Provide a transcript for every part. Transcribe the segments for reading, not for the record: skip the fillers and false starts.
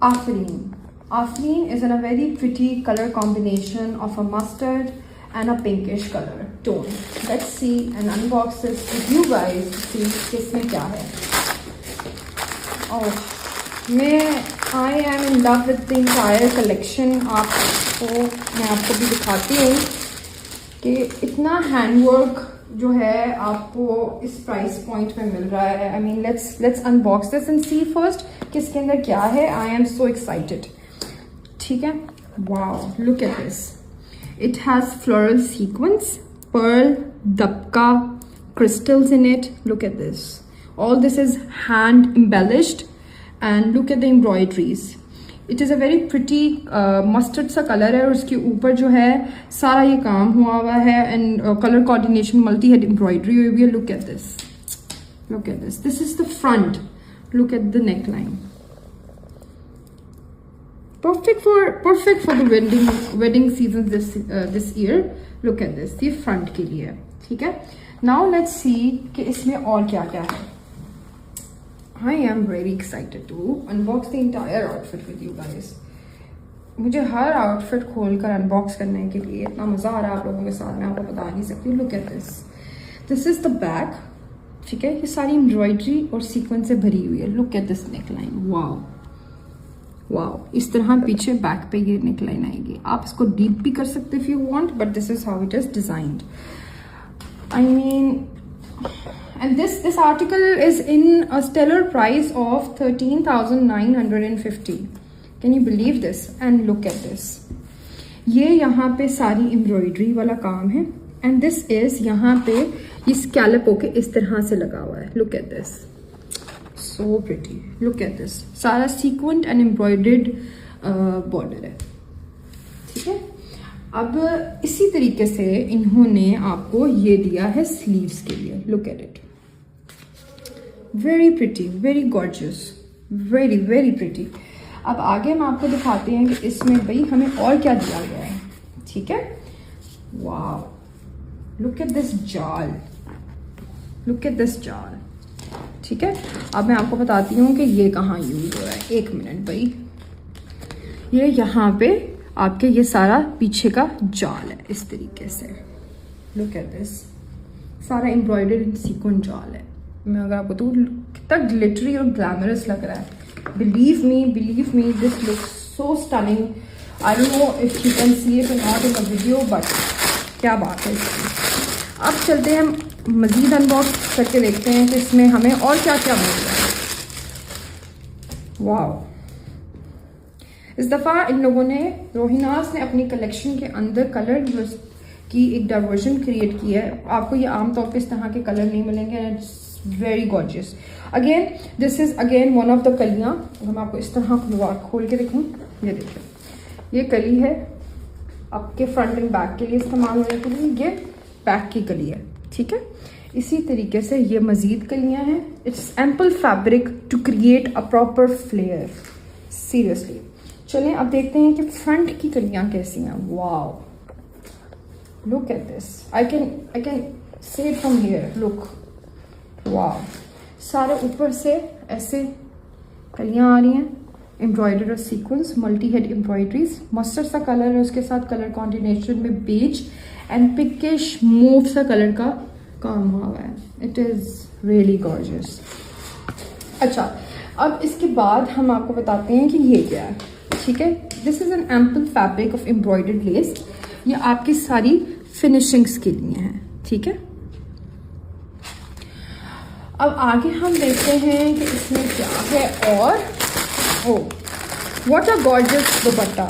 Afreen. Afreen is in a very pretty color combination of a mustard and a pinkish color tone. Let's see and unbox this with you guys to see किसमें क्या है. Oh, I am in love with the entire collection. मैं आपको भी दिखाती हूँ कि इतना हैंडवर्क जो है आपको इस प्राइस पॉइंट में मिल रहा है. I mean let's unbox this and see first कि इसके अंदर क्या है. I am so excited. ठीक है. Wow, look at this. It has floral sequence, pearl, dabka, crystals in it. Look at this. All this is hand embellished and look at the embroideries. It is a very pretty mustard सा colour है और उसके ऊपर जो है सारा ये काम हुआ हुआ है and color coordination multi head embroidery हुई हुई है. Look at this. Look at this. This is the front. Look at the neckline. Perfect for the wedding season this year. Look at this. ये front के लिए है. ठीक है. Now let's see कि इसमें और क्या क्या है. I am very excited to unbox the entire outfit with you guys. मुझे हर आउटफिट खोलकर अनबॉक्स करने के लिए इतना मज़ा आ रहा है आप लोगों के साथ, मैं आपको बता नहीं सकती. Look at this. This is the back. ठीक है. ये सारी एम्ब्रॉयडरी और सीक्वेंस से भरी हुई है. Look at this neckline. Wow wow. इस तरह पीछे बैक पे ये नेकलाइन आएगी. आप इसको डीप भी कर सकते if you want, but this is how it is designed. I mean, and this article is in a stellar price of 13,950. Can you believe this? And look at this. ये यहाँ पे सारी एम्ब्रॉयडरी वाला काम है and this is यहाँ पे ये स्कैलप होके इस तरह से लगा हुआ है. Look at this. So pretty. Look at this. सारा सीक्वेंट एंड एम्ब्रॉयडर्ड बॉर्डर है. ठीक है. अब इसी तरीके से इन्होंने आपको ये दिया है स्लीव्स के लिए. Look at it. Very pretty, very gorgeous, very very pretty. अब आगे हम आपको दिखाते हैं कि इसमें भाई हमें और क्या दिया गया है. ठीक है. वाव, लुक एट दिस जाल. लुक एट दिस जाल. ठीक है. अब मैं आपको बताती हूँ कि ये कहाँ यूज हो रहा है. एक मिनट भाई. ये यहाँ पे आपके ये सारा पीछे का जाल है इस तरीके से. Look at this. सारा एम्ब्रॉयडर्ड सीक्वेंट जाल है. मैं अगर आपको तो कितना ग्लिटरी और ग्लैमरस लग रहा है. Believe me this looks so stunning. I don't know if you can see it not in the video, but क्या बात है इसकी. अब चलते हैं मजीद अनबॉक्स करके देखते हैं कि इसमें हमें और क्या क्या मिल रहा है. वाओ. इस दफ़ा इन लोगों ने, रोहिनास ने अपनी कलेक्शन के अंदर कलर की एक डाइवर्जन क्रिएट की है. आपको ये आमतौर पे इस तरह के कलर नहीं मिलेंगे. It's very gorgeous. Again this is again one of the कलियाँ. अगर मैं आपको इस तरह खोल के दिखाऊँ, ये देखिए. ये कली है आपके फ्रंट एंड बैक के लिए इस्तेमाल होने के लिए. ये बैक की कली है. ठीक है. इसी तरीके से ये मजीद कलियाँ हैं. It's ample fabric to create a proper flare. Seriously. चलें अब देखते हैं कि फ्रंट की कलियां कैसी हैं. Wow, look at this. I can say it from here. Look. Wow. सारे ऊपर से ऐसे कलियां आ रही हैं. एम्ब्रॉयडर और sequence, multi head embroideries. Mustard सा कलर है, उसके साथ कलर कॉम्बिनेशन में बेज एंड पिकिश मूव सा कलर का काम हुआ है. It is really gorgeous. अच्छा, अब इसके बाद हम आपको बताते हैं कि ये क्या है. ठीक है. This is an ample fabric of embroidered less. ये आपकी सारी फिनिशिंग्स के लिए हैं. ठीक है. अब आगे हम देखते हैं कि इसमें क्या है. और ओ व्हाट अ गॉर्जियस दुपट्टा.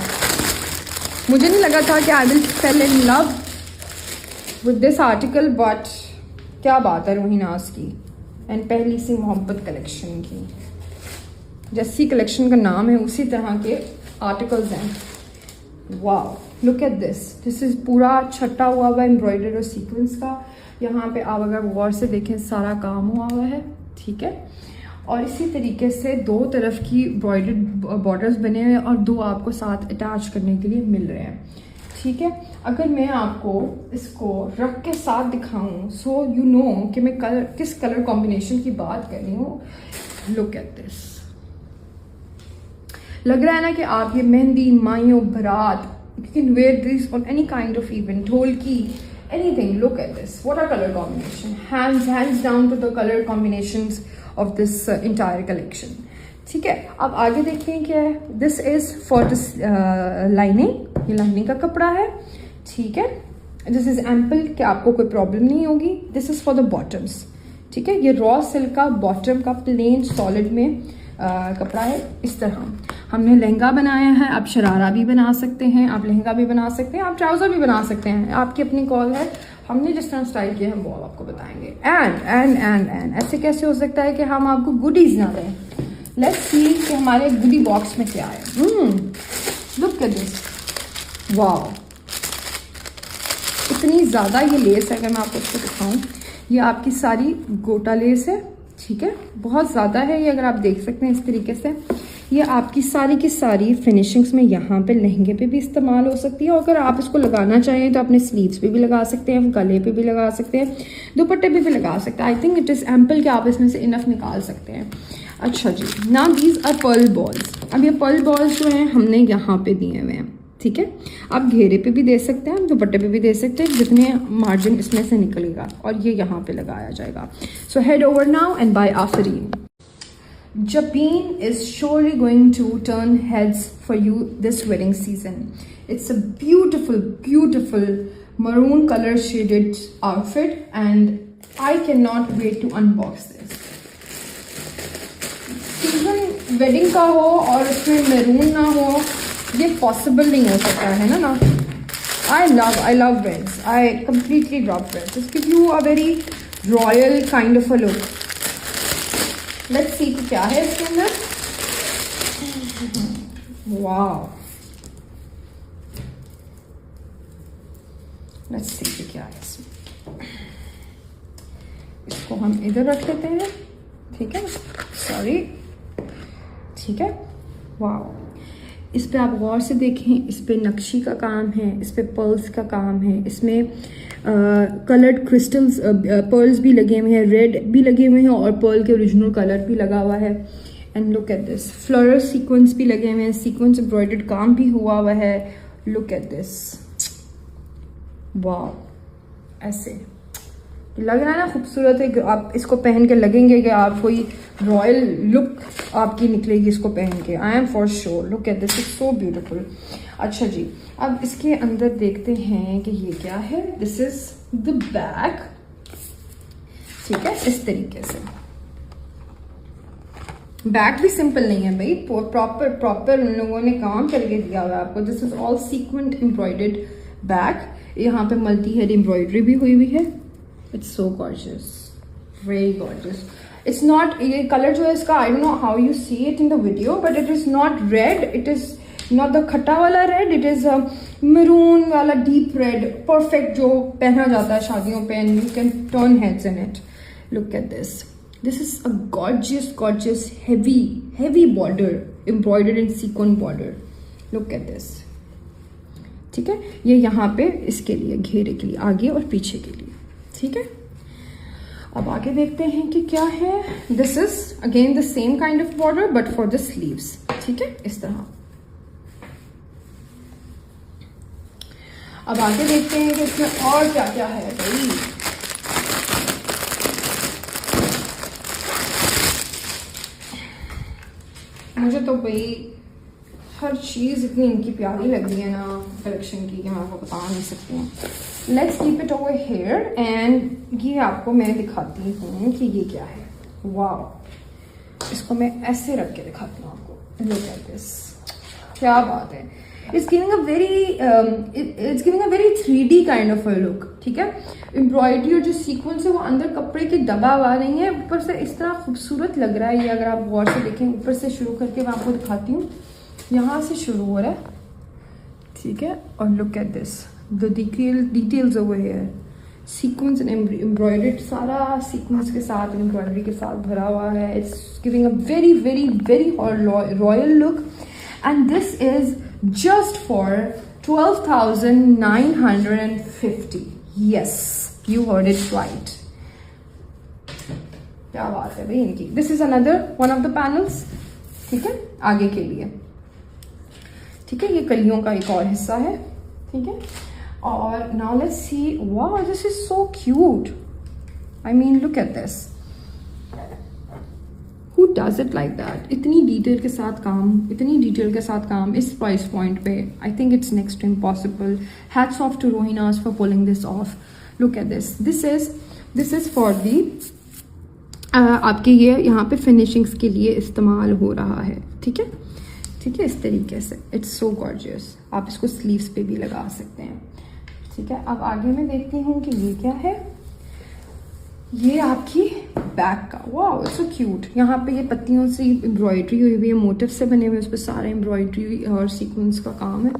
मुझे नहीं लगा था कि I will fail in love with this article, but क्या बात है रोहिनास की एंड पहली सी मोहब्बत कलेक्शन की. जैसी कलेक्शन का नाम है उसी तरह के आर्टिकल्स हैं. Wow, look at this. This is पूरा छटा हुआ एम्ब्रॉयडर और सीक्वेंस का. यहाँ पे आप अगर गौर से देखें सारा काम हुआ है. ठीक है. और इसी तरीके से दो तरफ की एम्ब्रॉयडर्ड बॉर्डर्स बने हुए हैं और दो आपको साथ अटैच करने के लिए मिल रहे हैं. ठीक है. अगर मैं आपको इसको रख के साथ दिखाऊं सो यू नो कि मैं किस कलर कॉम्बिनेशन की बात कर रही हूँ. Look at this. लग रहा है ना कि आप ये मेहंदी, माइयों, बारात, you can wear this on any kind of event, dholki, anything. Look at this, what a color combination. Hands down to the color combinations of this entire collection. ठीक है, अब आगे देखते हैं क्या है. This is for this lining, ये lining का कपड़ा है. ठीक है, दिस इज एम्पल, कि आपको कोई प्रॉब्लम नहीं होगी. This is for the bottoms. ठीक है, ये रॉ सिल्क का बॉटम का प्लेन सॉलिड में कपड़ा है. इस तरह हमने लहंगा बनाया है. आप शरारा भी बना सकते हैं, आप लहंगा भी बना सकते हैं, आप ट्राउजर भी बना सकते हैं, आपकी अपनी कॉल है. हमने जिस तरह स्टाइल किया है वो आपको बताएंगे. एंड ऐसे कैसे हो सकता है कि हम आपको गुडीज ना दें. लेट्स सी कि हमारे गुडी बॉक्स में क्या है. लुक एट दिस, वाओ, इतनी ज़्यादा ये लेस है. अगर मैं आपको इसको दिखाऊं, ये आपकी सारी गोटा लेस है. ठीक है, बहुत ज़्यादा है ये, अगर आप देख सकते हैं इस तरीके से. ये आपकी सारी की सारी फिनिशिंग्स में यहाँ पे लहंगे पे भी इस्तेमाल हो सकती है. और अगर आप इसको लगाना चाहें तो अपने स्लीव्स पे भी लगा सकते हैं, गले पे भी लगा सकते हैं, दुपट्टे पे भी लगा सकते हैं. I think it is ample कि आप इसमें से इनफ निकाल सकते हैं. अच्छा जी, now these are pearl balls. अब ये पर्ल बॉल्स जो हैं हमने यहाँ पे दिए हुए हैं. ठीक है, आप घेरे पे भी दे सकते हैं, दुपट्टे पे भी दे सकते हैं, जितने मार्जिन इसमें से निकलेगा, और ये यहाँ पे लगाया जाएगा. So head over now and buy Aafreen. Jabin is surely going to turn heads for you this wedding season. It's a beautiful, beautiful maroon color shaded outfit, and I cannot wait to unbox this. Season wedding का हो और उसमें maroon ना हो, ये possible नहीं हो सकता है ना. I love reds. I completely love reds. Just give you a very royal kind of a look. Let's see कि क्या है इसके अंदर. वाओ, लेट्स सी कि क्या है इसमें. इसको हम इधर रख लेते हैं. ठीक है, सॉरी. ठीक है, वाओ, इस पे आप गौर से देखें. इस पे नक्शी का काम है, इस पे पर्ल्स का काम है, इसमें कलर्ड क्रिस्टल्स पर्ल्स भी लगे हुए हैं, रेड भी लगे हुए हैं, और पर्ल के ओरिजिनल कलर भी लगा हुआ है. And look at this, floral sequence भी लगे हुए हैं, सीक्वेंस एम्ब्रॉयडर्ड काम भी हुआ हुआ है. लुक एट दिस, वाओ, ऐसे लग रहा है ना, खूबसूरत है. आप इसको पहन के लगेंगे कि आप कोई रॉयल लुक आपकी निकलेगी इसको पहन के. I am for sure. Look at this, is so beautiful. अच्छा जी, अब इसके अंदर देखते हैं कि ये क्या है. This is the bag. ठीक है, इस तरीके से. बैग भी सिंपल नहीं है भाई, प्रॉपर उन लोगों ने काम करके दिया हुआ है आपको. This is all sequined embroidered bag. यहाँ पे मल्टी हेड एम्ब्रॉयडरी भी हुई हुई है. It's so gorgeous, very gorgeous. It's not, ये कलर जो है इसका, I don't know how you see it in the video, but it is not red. It is not the खट्टा वाला रेड. इट इज मरून वाला deep red, perfect, जो पहना जाता है शादियों पे, and you can turn heads in it. Look at this. This is a gorgeous heavy border embroidered in sequin border. Look at this. ठीक है, ये यहाँ पे इसके लिए, घेरे के लिए, आगे और पीछे के लिए. ठीक है, अब आगे देखते हैं कि क्या है. This is again the same kind of border but for the sleeves. ठीक है, इस तरह. अब आगे देखते हैं कि इसमें और क्या क्या है भाई. मुझे तो भाई हर चीज़ इतनी इनकी प्यारी लग रही है ना कलेक्शन की, कि मैं आपको बता नहीं सकती हूँ. Let's keep it over here and ये आपको मैं दिखाती हूँ कि ये क्या है. वाओ, इसको मैं ऐसे रख के दिखाती हूँ आपको. लुक एट दिस, क्या बात है. It's giving a very 3D kind of a look. ठीक है, एम्ब्रॉयडरी और जो सीक्वेंस है वो अंदर कपड़े के दबा हुआ नहीं है, ऊपर से इस तरह खूबसूरत लग रहा है ये. अगर आप गौर से देखें, ऊपर से शुरू करके मैं आपको दिखाती हूँ. यहाँ से शुरू हो रहा है. ठीक है, और look at this, the details over here. Sequence and embroidered, सारा सीक्वेंस के साथ, एम्ब्रॉयडरी के साथ भरा हुआ है. It's giving a very very very royal look. And this is just for 12,950. Yes, you heard it right. क्या बात है भाई इनकी. This is another one of the panels. ठीक है, आगे के लिए ठीक है, ये कलियों का एक और हिस्सा है, ठीक है। और now let's see, wow this is so cute, I mean look at this, who does it like that. इतनी डिटेल के साथ काम, इतनी डिटेल के साथ काम इस प्राइस पॉइंट पे, I think it's next to impossible. Hats off to Rohinas for pulling this off. Look at this, this is for the आपके ये यहाँ पे फिनिशिंग्स के लिए इस्तेमाल हो रहा है, ठीक है, ठीक है, इस तरीके से। It's so gorgeous. आप इसको स्लीव्स पे भी लगा सकते हैं, ठीक है। अब आगे मैं देखती हूँ कि ये क्या है। ये आपकी बैक का, वाओ इट्स सो क्यूट। यहाँ पे ये पत्तियों से एम्ब्रॉयडरी हुई हुई है, मोटिव से बने हुए, उस पर सारा एम्ब्रॉयडरी और सीक्वेंस का काम है।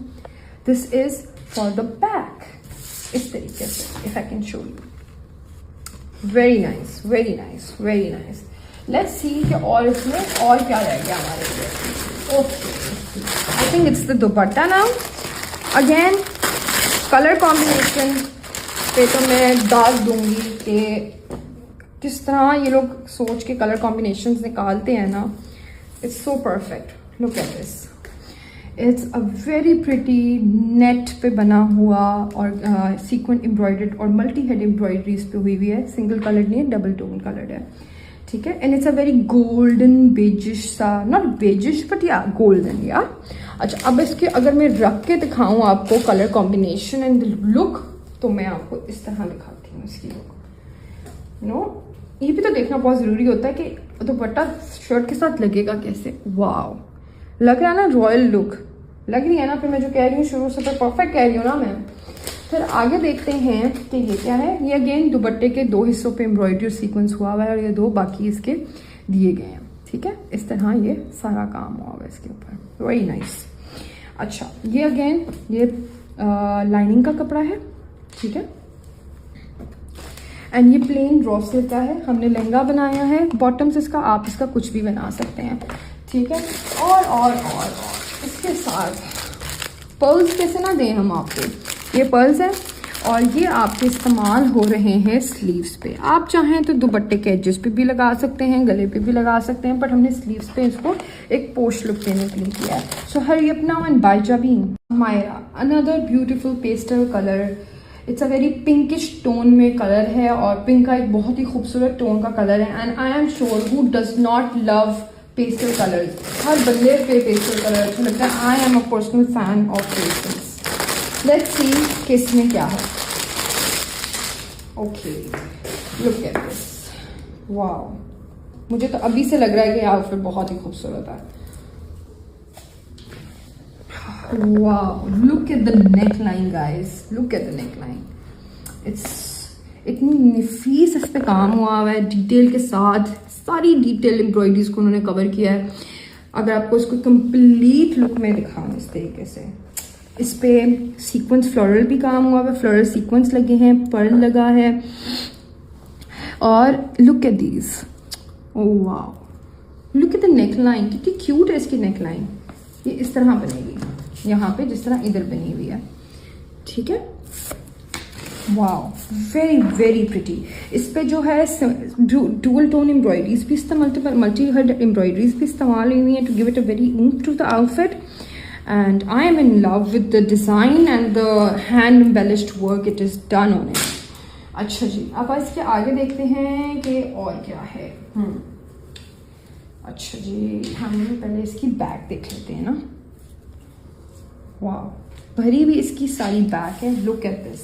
This is for the back, इस तरीके से, if I can show you. Very nice, very nice, very nice. Let's see कि और इसमें और क्या रह गया हमारे लिए। Okay, I think it's the dupatta now. Again colour combination पे तो मैं दाग दूंगी कि किस तरह ये लोग सोच के कलर कॉम्बिनेशंस निकालते हैं ना। It's so perfect. Look at this, it's a very pretty net पे बना हुआ और सीक्वेंट एम्ब्रॉयडर्ड और मल्टी हेड एम्ब्रॉयडरीज पे हुई है। सिंगल कलर्ड नहीं है, डबल टोन कलर्ड है, ठीक है। And it's a very golden beigeish सा, not beigeish but yeah golden yeah. अच्छा, अब इसके अगर मैं रख के दिखाऊं आपको कलर कॉम्बिनेशन एंड लुक, तो मैं आपको इस तरह दिखाती हूँ इसकी लुक। नो, ये भी तो देखना बहुत ज़रूरी होता है कि दुपट्टा शर्ट के साथ लगेगा कैसे। वाओ, लग रहा है ना रॉयल लुक, लग रही है ना। फिर मैं जो कह रही हूँ शुरू से तो परफेक्ट कह रही हूँ ना मैं। फिर आगे देखते हैं कि ये क्या है। ये अगेन दुपट्टे के 2 हिस्सों पे एम्ब्रॉयडरी सीक्वेंस हुआ हुआ है और ये 2 बाकी इसके दिए गए हैं, ठीक है। इस तरह ये सारा काम हुआ हुआ है इसके ऊपर, वेरी नाइस। अच्छा, ये अगेन ये लाइनिंग का कपड़ा है, ठीक है। एंड ये प्लेन रॉ सिल्क का है। हमने लहंगा बनाया है, बॉटम्स इसका, आप इसका कुछ भी बना सकते हैं, ठीक है। और इसके साथ पर्ल्स कैसे ना दें हम आपको। ये पर्ल्स हैं और ये आपके इस्तेमाल हो रहे हैं स्लीव्स पे। आप चाहें तो दुपट्टे के एजेस पे भी लगा सकते हैं, गले पे भी लगा सकते हैं, बट हमने स्लीव्स पे इसको एक पोश लुक देने के लिए किया है। So hurry up now and buy Jabeen. Myra, another beautiful pastel colour. It's a very pinkish tone में कलर है और पिंक का एक बहुत ही खूबसूरत टोन का कलर है। And I am sure who does not love pastel colours. हर बंदे पे पेस्टल कलर अच्छा लगता है। I am a personal fan of pastels. Let's see कि इसमें क्या है। Okay, look at this, wow. मुझे तो अभी से लग रहा है कि आउटफिट बहुत ही खूबसूरत है। Wow, look at the neck line guys, look at the neck line. It's इतनी नफीस इस पे काम हुआ है, डिटेल के साथ सारी डिटेल एम्ब्रॉयडरीज को उन्होंने कवर किया है। अगर आपको इसको कंप्लीट लुक में दिखाऊं इस तरीके से, इस पे सीक्वेंस फ्लोरल भी काम हुआ है, फ्लोरल सीक्वेंस लगे हैं, पर्ल लगा है। और look at these, oh wow, look at the neck line, कितनी क्यूट है इसकी नेक लाइन। ये इस तरह बनेगी यहाँ पे, जिस तरह इधर बनी हुई है, ठीक है। Wow, very very pretty. इस पे जो है डुअल टोन एम्ब्रॉयडरीज भी इस्तेमाल, मल्टी हेड एम्ब्रॉयडरीज भी इस्तेमाल हुई हैं to give it a very oomph to the outfit. And I am in love with the design and the hand embellished work it is done on it. अच्छा जी, अब इसके आगे देखते हैं कि और क्या है। अच्छा जी, हम पहले इसकी बैक देख लेते हैं ना। वाह, भरी हुई इसकी सारी बैक है। लुक एट दिस,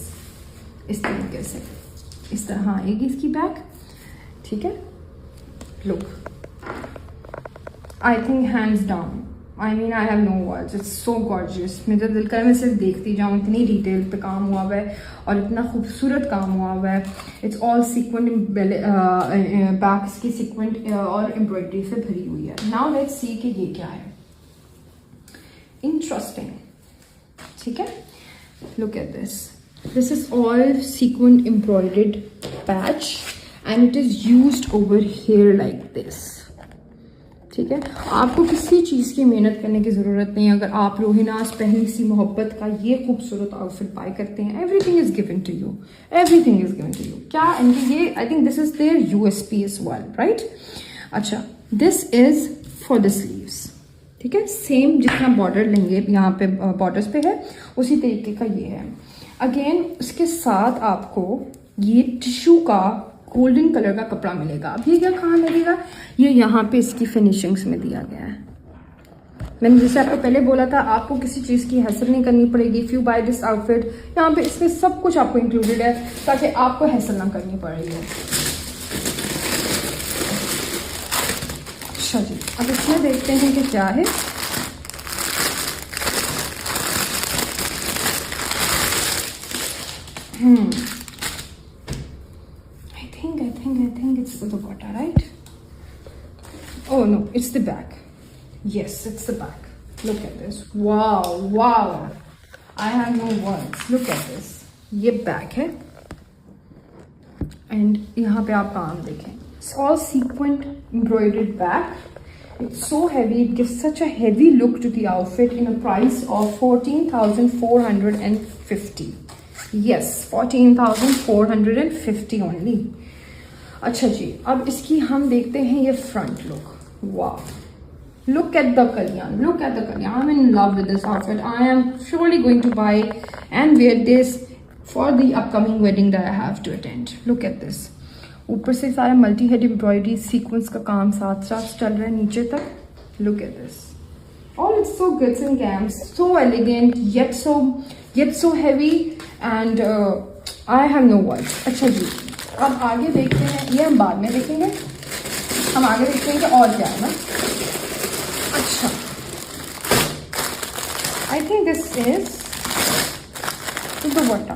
इस तरीके से इस तरह आएगी इसकी बैक, ठीक है। Look, I think hands down, I mean I have no words, it's so gorgeous. मेरा दिल कर मैं सिर्फ देखती जाऊँ, इतनी डिटेल पे काम हुआ हुआ है और इतना खूबसूरत काम हुआ हुआ है। इट्स ऑल सीक्वेंट, बैक इसकी सीक्वेंट और एम्ब्रॉयडरी से भरी हुई है। नाउ लेट्स सी कि ये क्या है। इंटरेस्टिंग, ठीक है। Look at this, this is all sequin embroidered patch and it is used over here like this, ठीक है। आपको किसी चीज़ की मेहनत करने की ज़रूरत नहीं है। अगर आप रोहिनास पहली सी मोहब्बत का ये खूबसूरत आउटफिट बाय करते हैं, everything is given to you, everything is given to you. क्या इनकी ये, I think this is their USP as well, right. अच्छा, this is for the sleeves, ठीक है, सेम जितना बॉर्डर लेंगे यहाँ पे बॉर्डर्स पे है उसी तरीके का ये है। अगेन उसके साथ आपको ये टिश्यू का गोल्डन कलर का कपड़ा मिलेगा। अब ये क्या कहाँ लगेगा, ये यहाँ पे इसकी फिनिशिंग्स में दिया गया है। मैंने जैसे आपको पहले बोला था आपको किसी चीज़ की हैसल नहीं करनी पड़ेगी। If you buy this outfit, यहाँ पे इसमें सब कुछ आपको इंक्लूडेड है ताकि आपको हैसल ना करनी पड़ेगी। अच्छा जी, अब इसमें देखते हैं कि क्या है। I think it's the dupatta, right? Oh no, it's the back. Yes, it's the back. Look at this. Wow. I have no words. Look at this. ये बैक है एंड यहाँ पे आप काम देखें, it's all sequined embroidered back. It's so heavy. It gives such a heavy look to the outfit in a price of 14,450. Yes, 14,450 only. अच्छा जी, अब इसकी हम देखते हैं ये फ्रंट लुक। वाह, look at the kalyan, look at the kalyan. I'm in love with this outfit. I am surely going to buy and wear this for the upcoming wedding that I have to attend. Look at this. ऊपर से सारा multi head embroidery sequence का काम साथ साथ चल रहा है नीचे तक। Look at this. All it's so glitz and gams, so elegant yet so heavy and I have no words. अच्छा जी, अब आगे देखते हैं, ये हम बाद में देखेंगे, हम आगे देखते हैं कि और क्या है ना। अच्छा, आई थिंक दिस इज दुपट्टा।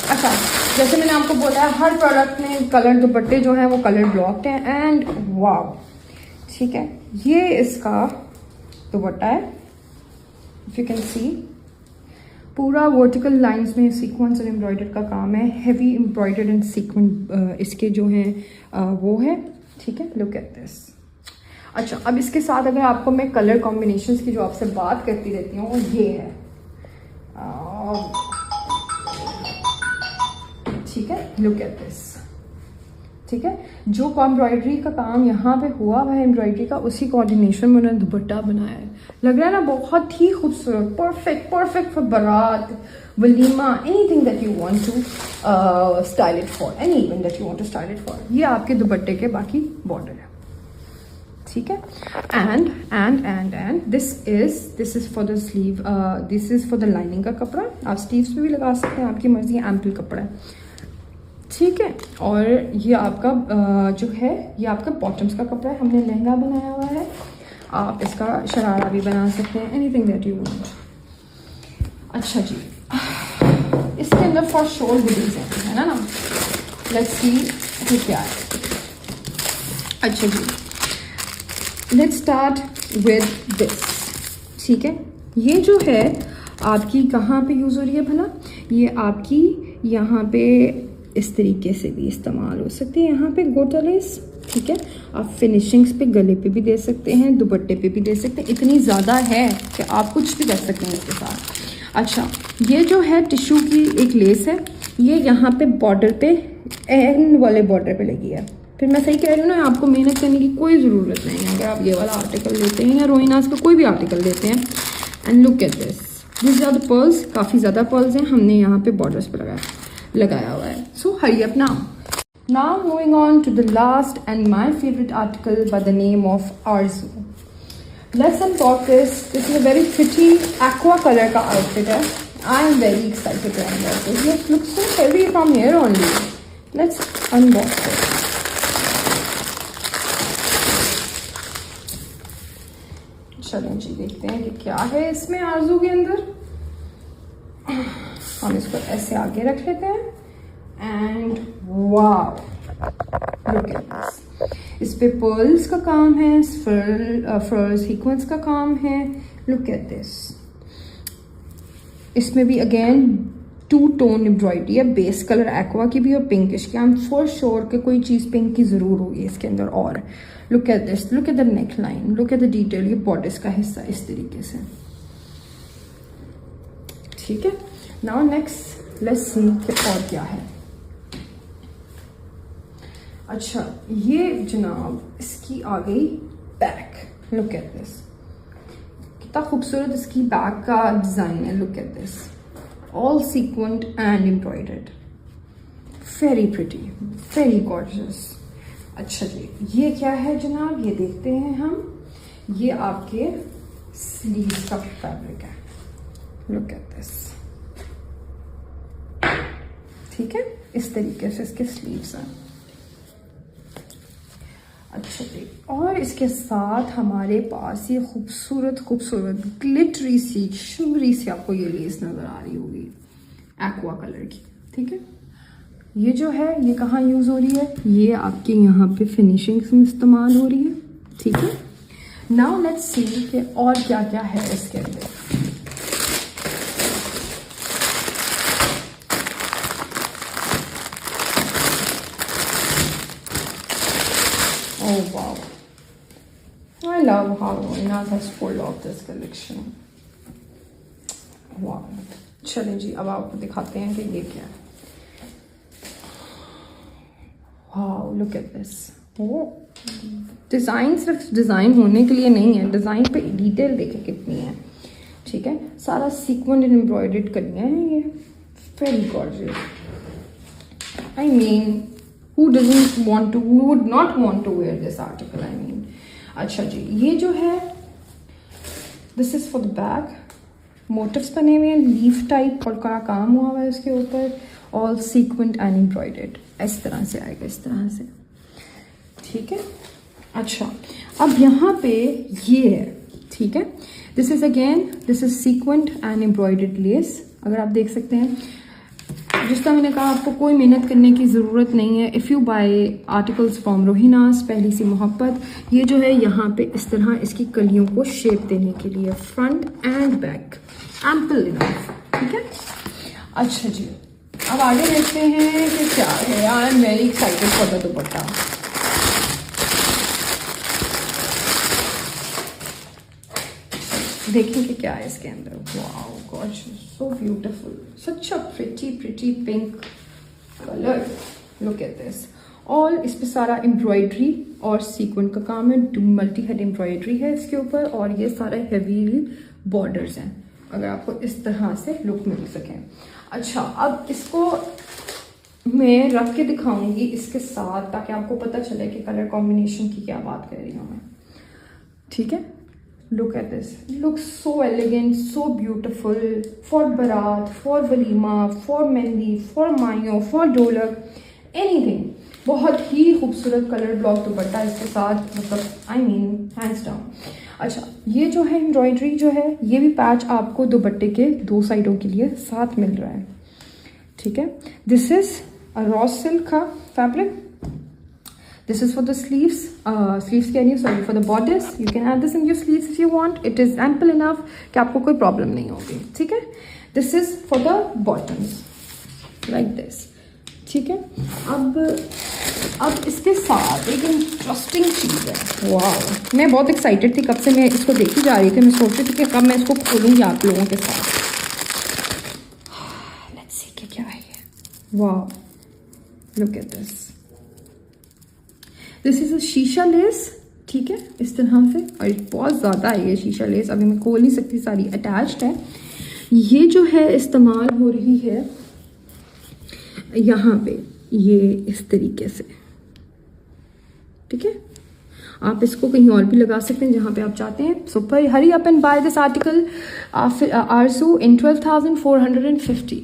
अच्छा, जैसे मैंने आपको बोला हर प्रोडक्ट में कलर दुपट्टे जो है वो कलर ब्लॉक्ड हैं एंड वाव, ठीक है, ये इसका दुपट्टा है। इफ यू कैन सी पूरा वर्टिकल लाइंस में सीक्वेंस और एम्ब्रॉयडर्ड का काम है। हेवी एम्ब्रॉयडर्ड एंड सीक्वेंस इसके जो हैं वो है, ठीक है। Look at this. अच्छा, अब इसके साथ अगर आपको मैं कलर कॉम्बिनेशंस की जो आपसे बात करती रहती हूँ वो ये है, ठीक है। लुक एट दिस, ठीक है। जो एम्ब्रॉयडरी का काम यहाँ पे हुआ है एम्ब्रॉयडरी का, उसी कोऑर्डिनेशन में उन्होंने दुपट्टा बनाया है। लग रहा है ना बहुत ही खूबसूरत, परफेक्ट फॉर बारात, वलीमा, anything that you want to style it for, any event that you want to style it for. ये आपके दुपट्टे के बाकी बॉर्डर है, ठीक है। And this is for the sleeve, this is for the lining का कपड़ा। आप स्लीव्स पे भी लगा सकते हैं, आपकी मर्जी, एम्पल कपड़ा है, ठीक है। और ये आपका जो है ये आपका बॉटम्स का कपड़ा है। हमने लहंगा बनाया हुआ है, आप इसका शरारा भी बना सकते हैं, एनीथिंग दैट यू वांट। अच्छा जी, इसके अंदर फॉर श्योर गुडीज है ना। लेट्स सी ये क्या है। अच्छा जी, लेट्स स्टार्ट विद दिस, ठीक है। ये जो है आपकी कहाँ पे यूज़ हो रही है भला, ये आपकी यहाँ पे इस तरीके से भी इस्तेमाल हो सकती है। यहाँ पे गोटा लेस, ठीक है। आप फिनिशिंग्स पे गले पे भी दे सकते हैं, दुपट्टे पे भी दे सकते हैं। इतनी ज़्यादा है कि आप कुछ भी कर सकते हैं इसके साथ। अच्छा, ये जो है टिश्यू की एक लेस है, ये यहाँ पे बॉर्डर पे, एंड वाले बॉर्डर पे लगी है। फिर मैं सही कह रही हूँ ना, आपको मेहनत करने की कोई ज़रूरत नहीं है अगर आप ये वाला आर्टिकल लेते हैं या रोहिनास का कोई भी आर्टिकल लेते हैं। एंड लुक एट दिस ज़्यादा पर्ल्स, काफ़ी ज़्यादा पर्ल्स हैं, हमने यहाँ पे बॉर्डर्स पे लगाया हुआ है। So hurry up now moving on to the last and my favorite article by the name of Arzu. Let's unbox this. This is a very pretty aqua color का outfit है। I am very excited to unbox this. It looks so heavy from here only. Let's unbox it. चलें जी, देखते हैं कि क्या है इसमें आरजू के अंदर। हम इसको ऐसे आगे रख लेते हैं and wow, look at this. इस पे पर्ल्स का काम है, फर सीक्वेंस का काम है। Look at this. इसमें भी अगेन 2 टोन एम्ब्रॉयडरी है, बेस कलर एक्वा की भी और पिंकिश की। आई एम फॉर श्योर कि कोई चीज़ पिंक की ज़रूर होगी इसके अंदर। और look at this, look at the neck line, look at the detail. ये बॉर्डर्स का हिस्सा इस तरीके से, ठीक है। नाउ नेक्स्ट लेट्स सी कि और क्या है। अच्छा, ये जनाब इसकी आ गई बैक। लुक एट दिस, कितना खूबसूरत इसकी बैक का डिजाइन है। Look at this, all sequined and embroidered, very pretty, very gorgeous. अच्छा जी, ये क्या है जनाब, ये देखते हैं हम। ये आपके स्लीव्स का फैब्रिक है। लुक एट दिस, ठीक है, इस तरीके से इसके स्लीव्स हैं। अच्छा जी, और इसके साथ हमारे पास ये खूबसूरत खूबसूरत ग्लिटरी सी शिमरी सी आपको ये लेस नजर आ रही होगी, एक्वा कलर की। ठीक है, ये जो है ये कहाँ यूज हो रही है, ये आपके यहाँ पे फिनिशिंग्स में इस्तेमाल हो रही है। ठीक है, नाउ लेट्स सी कि और क्या क्या है इसके अंदर। Oh wow, I love how Inaz has pulled off this collection. Wow, चलें जी, अब आपको दिखाते हैं कि ये क्या है। Wow, look at this. Oh, design सिर्फ डिज़ाइन होने के लिए नहीं है, डिज़ाइन पे डिटेल देखें कितनी है। ठीक है, सारा सीक्वेंट एंड एम्ब्रॉयडर्ड कलियाँ हैं ये, very gorgeous. I mean who would not want to wear this article, I mean. अच्छा जी, ये जो है this is for the back, motifs बने हुए हैं, लीफ टाइप और का काम हुआ हुआ है उसके ऊपर, ऑल सीक्वेंट एंड एम्ब्रॉयडर्ड, इस तरह से आएगा, इस तरह से। ठीक है, अच्छा अब यहाँ पे ये है। ठीक है, this is sequined and embroidered lace. अगर आप देख सकते हैं, जिस तरह मैंने कहा, आपको कोई मेहनत करने की ज़रूरत नहीं है। If you buy articles from Rohinas, पहली सी मोहब्बत, ये जो है यहाँ पे इस तरह इसकी कलियों को शेप देने के लिए, front end back ample enough. ठीक है, अच्छा जी, अब आगे देखते हैं कि क्या है। I am very excited for the दुपट्टा। देखें कि क्या है इसके अंदर। Wow, gorgeous, so beautiful, such a pretty pink colour. Look at this, all इस पे सारा एम्ब्रॉयडरी और सीक्वेंट का काम है, मल्टी हेड एम्ब्रॉयडरी है इसके ऊपर, और ये सारे हेवी बॉर्डर्स हैं, अगर आपको इस तरह से लुक मिल सके। अच्छा, अब इसको मैं रख के दिखाऊंगी इसके साथ, ताकि आपको पता चले कि कलर कॉम्बिनेशन की क्या बात कर रही हूँ मैं। ठीक है, look at this, it looks so elegant, so beautiful for barat, for walima, for mehndi, for mayo, for ढोलक, anything। बहुत ही खूबसूरत कलर ब्लॉक दुपट्टा इसके साथ, मतलब आई मीन हैंड्स डाउन। अच्छा, ये जो है एम्ब्रॉयडरी जो है, ये भी पैच आपको दुपट्टे के दो साइडों के लिए साथ मिल रहा है। ठीक है, this is a raw silk का fabric. This is for the sleeves, for the bodice. You can add this in your sleeves if you want. It is ample enough कि आपको कोई प्रॉब्लम नहीं होगी। ठीक है, this is for the bottoms, like this। ठीक है, अब इसके साथ एक इंटरेस्टिंग चीज़ है। वाह, मैं बहुत एक्साइटेड थी, कब से मैं इसको देखी जा रही थी। मैं सोच रही थी कि कब मैं इसको खोलूँगी आप लोगों के साथ। Let's see कि क्या है ये। वाह, look at this। This is a शीशा लेस। ठीक है, इस तरह से, और बहुत ज़्यादा है ये शीशा लेस, अभी मैं खोल नहीं सकती, सारी अटैच्ड है। ये जो है इस्तेमाल हो रही है यहाँ पे, ये इस तरीके से। ठीक है, आप इसको कहीं और भी लगा सकते हैं जहाँ पे आप चाहते हैं। So hurry up and buy this article, Aarsu in 12,450।